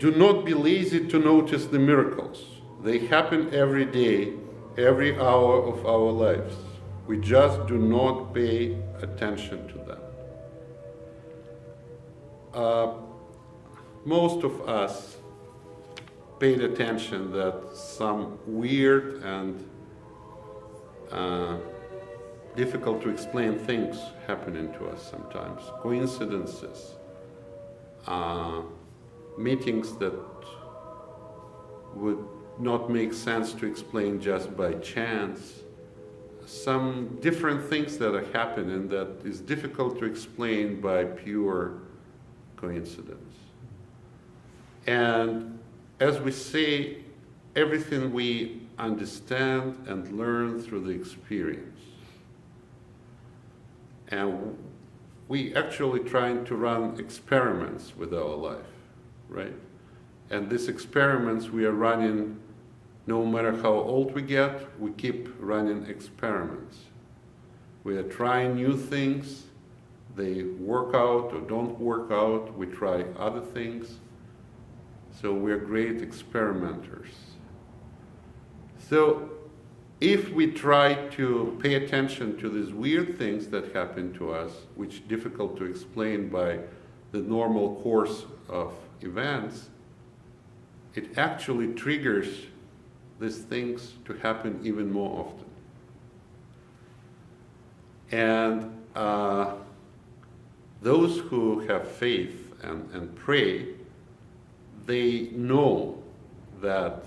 do not be lazy to notice the miracles. They happen every day, every hour of our lives. We just do not pay attention to them. Most of us paid attention that some weird and difficult to explain things happening to us sometimes. Coincidences, meetings that would not make sense to explain just by chance. Some different things that are happening that is difficult to explain by pure coincidence. And as we say, everything we understand and learn through the experience. And we actually trying to run experiments with our life, right? And these experiments we are running, no matter how old we get, we keep running experiments. We are trying new things, they work out or don't work out, we try other things. So we're great experimenters. So if we try to pay attention to these weird things that happen to us, which is difficult to explain by the normal course of events, it actually triggers these things to happen even more often. And those who have faith and pray, they know that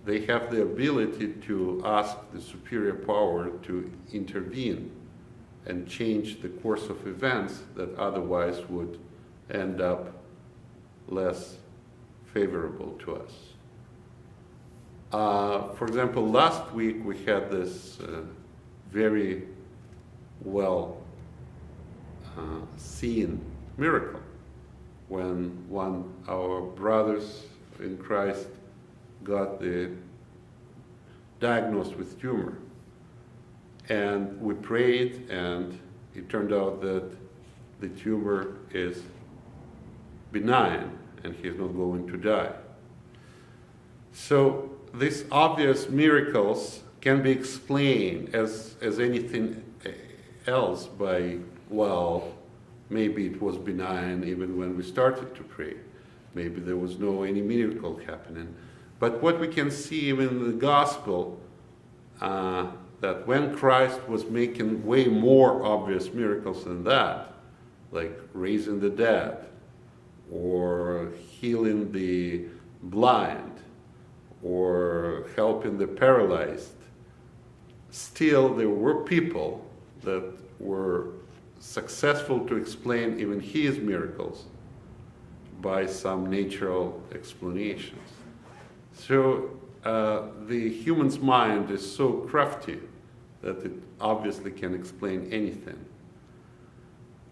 they have the ability to ask the superior power to intervene and change the course of events that otherwise would end up less favorable to us. For example, last week we had this very well seen miracle when one of our brothers in Christ got diagnosed with tumor. And we prayed, and it turned out that the tumor is benign and he's not going to die. So these obvious miracles can be explained as anything else by, well, maybe it was benign even when we started to pray. Maybe there was no any miracle happening. But what we can see even in the gospel, that when Christ was making way more obvious miracles than that, like raising the dead, or healing the blind, or helping the paralyzed, still there were people that were successful to explain even his miracles by some natural explanations. So the human's mind is so crafty that it obviously can explain anything.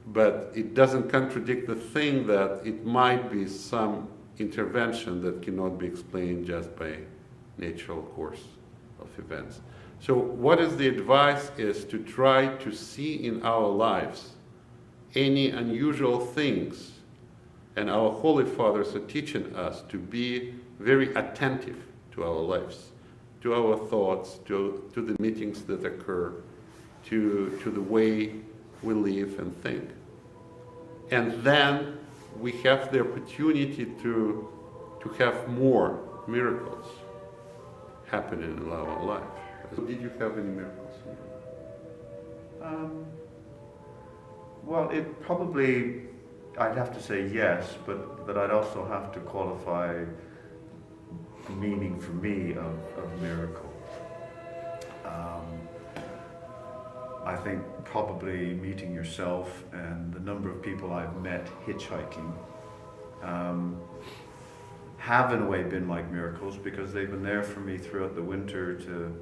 But it doesn't contradict the thing that it might be some intervention that cannot be explained just by natural course of events. So what is the advice is to try to see in our lives any unusual things, and our Holy Fathers are teaching us to be very attentive to our lives, to our thoughts, to the meetings that occur, to the way we live and think. And then we have the opportunity to have more miracles happening in our life. Did you have any miracles? Well, it probably, I'd have to say yes, but I'd also have to qualify the meaning for me of miracle. I think probably meeting yourself and the number of people I've met hitchhiking have in a way been like miracles, because they've been there for me throughout the winter to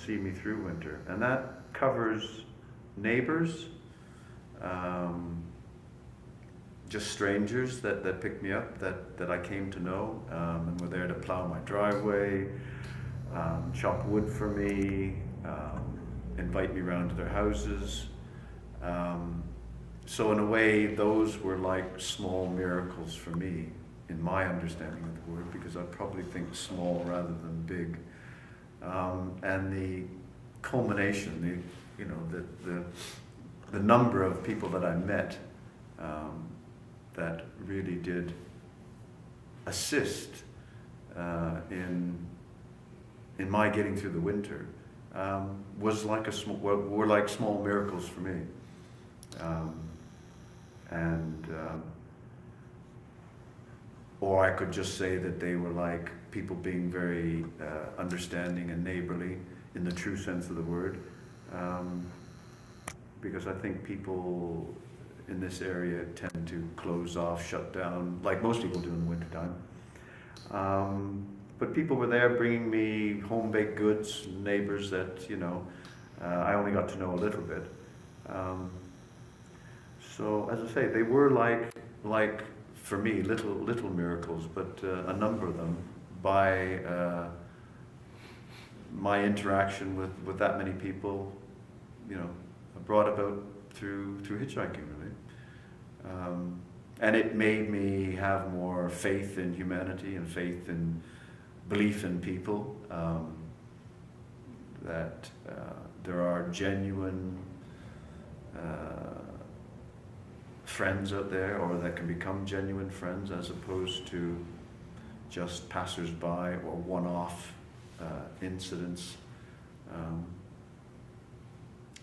see me through winter. And that covers neighbors, just strangers that picked me up, that I came to know, and were there to plow my driveway, chop wood for me, invite me around to their houses. So in a way, those were like small miracles for me in my understanding of the word, because I probably think small rather than big. And the culmination, the number of people that I met that really did assist in my getting through the winter was like were like small miracles for me. Or I could just say that they were like people being very understanding and neighborly in the true sense of the word. Because I think people in this area tend to close off, shut down, like most people do in the wintertime. But people were there bringing me home-baked goods, neighbors that, I only got to know a little bit. So, as I say, they were like for me, little miracles, but a number of them by my interaction with that many people, brought about through hitchhiking, really. And it made me have more faith in humanity and faith in belief in people, that there are genuine friends out there, or that can become genuine friends, as opposed to just passers-by or one-off incidents.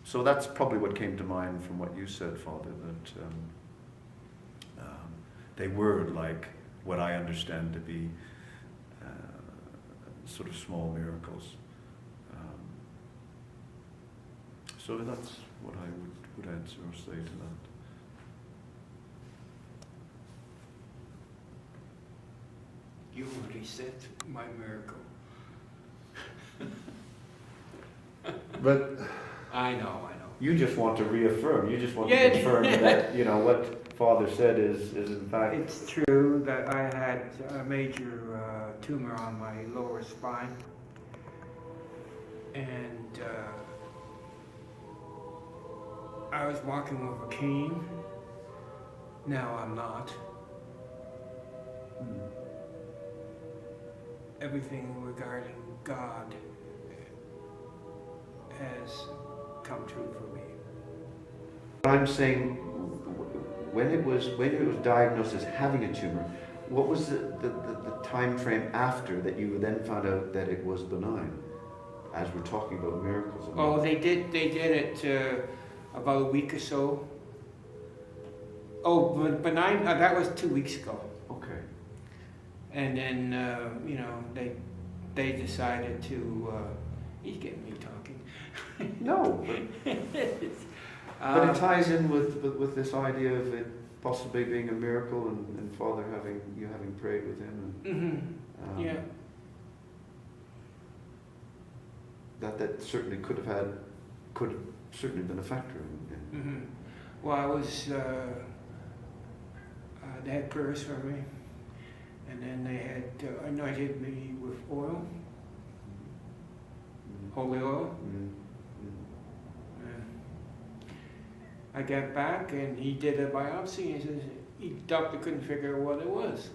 So that's probably what came to mind from what you said, Father, that they were like what I understand to be sort of small miracles. So that's what I would answer or say to that. You already said my miracle. But I know. You just want to reaffirm. You just want Yeah. to confirm that what Father said is in fact. It's true that I had a major tumor on my lower spine, and I was walking with a cane. Now I'm not. Everything regarding God has come true for me. I'm saying, when it was diagnosed as having a tumor, what was the time frame after that you then found out that it was benign? As we're talking about miracles. Oh, they did it about a week or so. Oh, but benign. That was 2 weeks ago. Okay. And then they decided to. He's getting me talking. No, but it ties in with this idea of it possibly being a miracle, and Father having prayed with him. And, yeah. That certainly could have certainly been a factor in. Well, I was. They had prayers for me, and then they had anointed me with oil, holy oil. I got back and he did a biopsy, and he says doctor couldn't figure out what it was.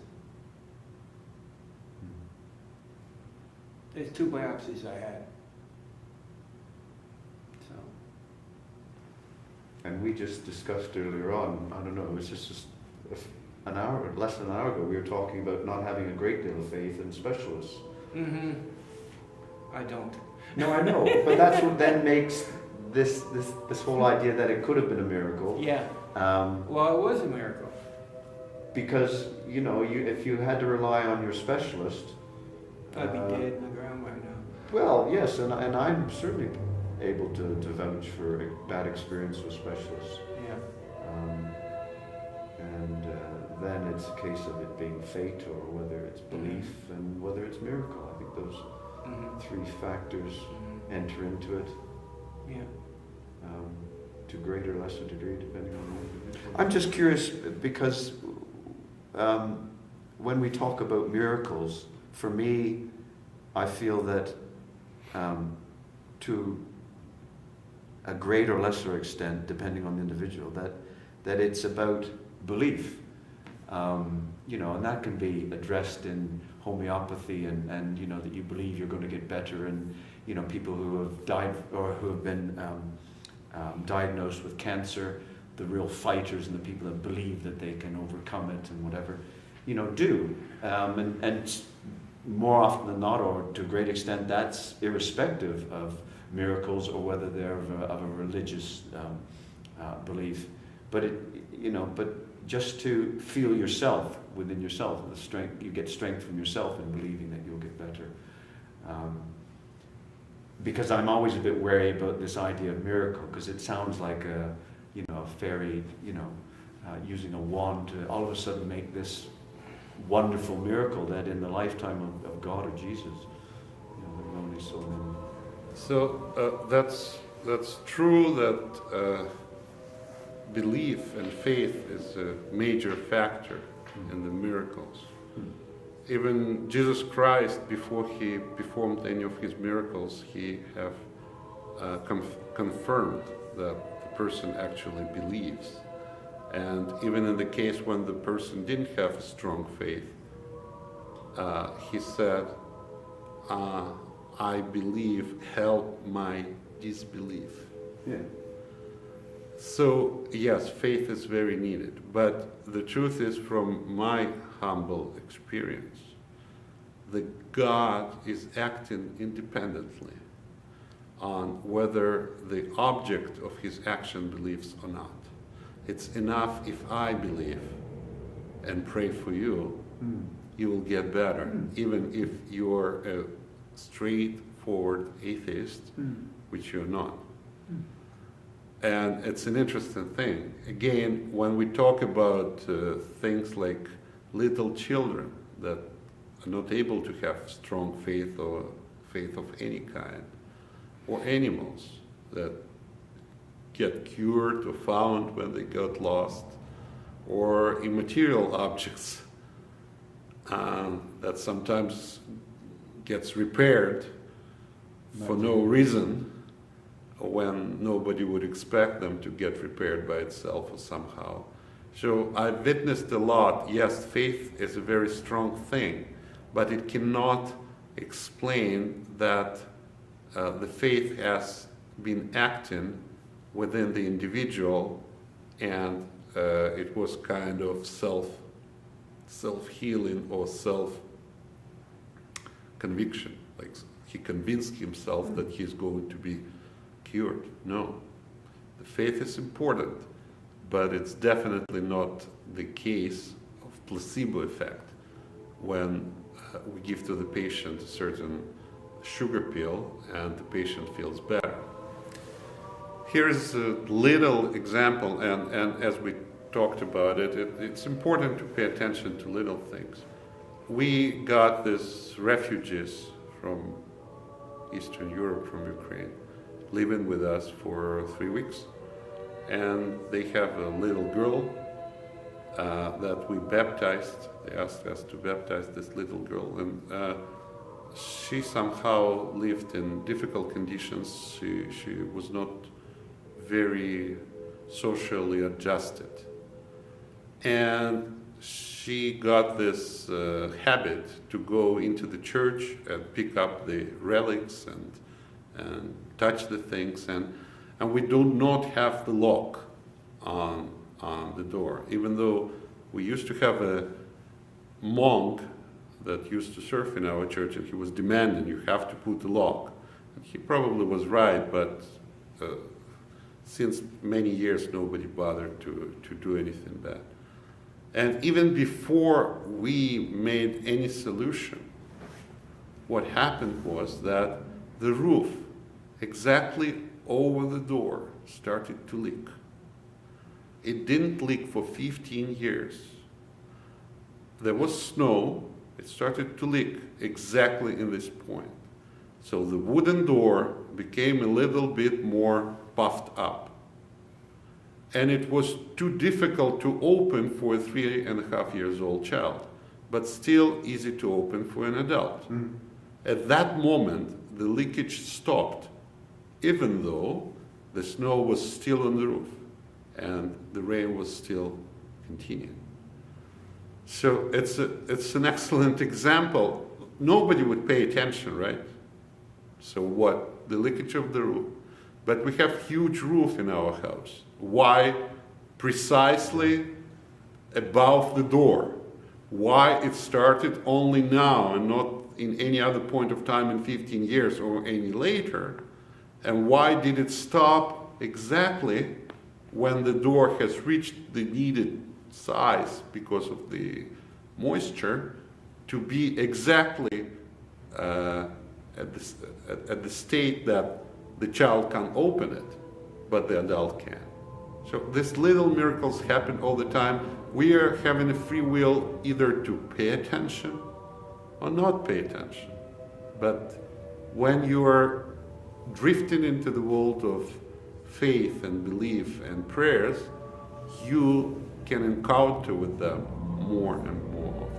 There's 2 biopsies I had. So. And we just discussed earlier on, I don't know, it was just an hour, less than an hour ago, we were talking about not having a great deal of faith in specialists. I don't. No, I know, but that's what then makes this whole idea that it could have been a miracle. Yeah. Well, it was a miracle. Because, if you had to rely on your specialist... I'd be dead in the ground right now. Well, yes, and I'm certainly able to vouch for a bad experience with specialists. Yeah. Then it's a case of it being fate, or whether it's belief, and whether it's miracle. I think those 3 factors enter into it. Yeah. To greater or lesser degree, depending on the individual. I'm just curious because when we talk about miracles, for me, I feel that to a greater or lesser extent, depending on the individual, that it's about belief. And that can be addressed in homeopathy and that you believe you're going to get better, and people who have died or who have been diagnosed with cancer, the real fighters and the people that believe that they can overcome it and whatever, do. And more often than not, or to a great extent, that's irrespective of miracles or whether they're of a religious belief. But but just to feel yourself within yourself, the strength, you get strength from yourself in believing that you'll get better. Because I'm always a bit wary about this idea of miracle, because it sounds like a fairy, using a wand to all of a sudden make this wonderful miracle that in the lifetime of God or Jesus, there are only so many. So that's true that belief and faith is a major factor in the miracles. Even Jesus Christ, before he performed any of his miracles, he have confirmed that the person actually believes. And even in the case when the person didn't have a strong faith, he said, I believe, help my disbelief. Yeah. So yes, faith is very needed, but the truth is, from my humble experience, that God is acting independently on whether the object of his action believes or not. It's enough if I believe and pray for you, you will get better, even if you're a straightforward atheist, which you're not. And it's an interesting thing. Again, when we talk about things like little children that are not able to have strong faith or faith of any kind, or animals that get cured or found when they got lost, or immaterial objects that sometimes gets repaired for no reason, when nobody would expect them to get repaired by itself or somehow. So I've witnessed a lot. Yes, faith is a very strong thing, but it cannot explain that the faith has been acting within the individual, and it was kind of self-healing or self-conviction. Like he convinced himself that he's going to be cured. No. The faith is important, but it's definitely not the case of placebo effect when we give to the patient a certain sugar pill and the patient feels better. Here is a little example, and as we talked about it, it's important to pay attention to little things. We got these refugees from Eastern Europe, from Ukraine, living with us for 3 weeks. And they have a little girl that we baptized. They asked us to baptize this little girl. And she somehow lived in difficult conditions. She was not very socially adjusted. And she got this habit to go into the church and pick up the relics and touch the things, and we do not have the lock on the door, even though we used to have a monk that used to serve in our church, and he was demanding, you have to put the lock. And he probably was right, but since many years nobody bothered to do anything bad. And even before we made any solution, what happened was that the roof exactly over the door started to leak. It didn't leak for 15 years. There was snow, it started to leak exactly in this point. So the wooden door became a little bit more puffed up. And it was too difficult to open for a 3.5 years old child, but still easy to open for an adult. At that moment, the leakage stopped, even though the snow was still on the roof and the rain was still continuing. So it's an excellent example. Nobody would pay attention, right? So what? The leakage of the roof. But we have huge roof in our house. Why? Precisely above the door. Why it started only now and not in any other point of time in 15 years or any later? And why did it stop exactly when the door has reached the needed size because of the moisture to be exactly at the state that the child can open it, but the adult can't. So these little miracles happen all the time. We are having a free will either to pay attention or not pay attention. But when you are drifting into the world of faith and belief and prayers, you can encounter with them more and more.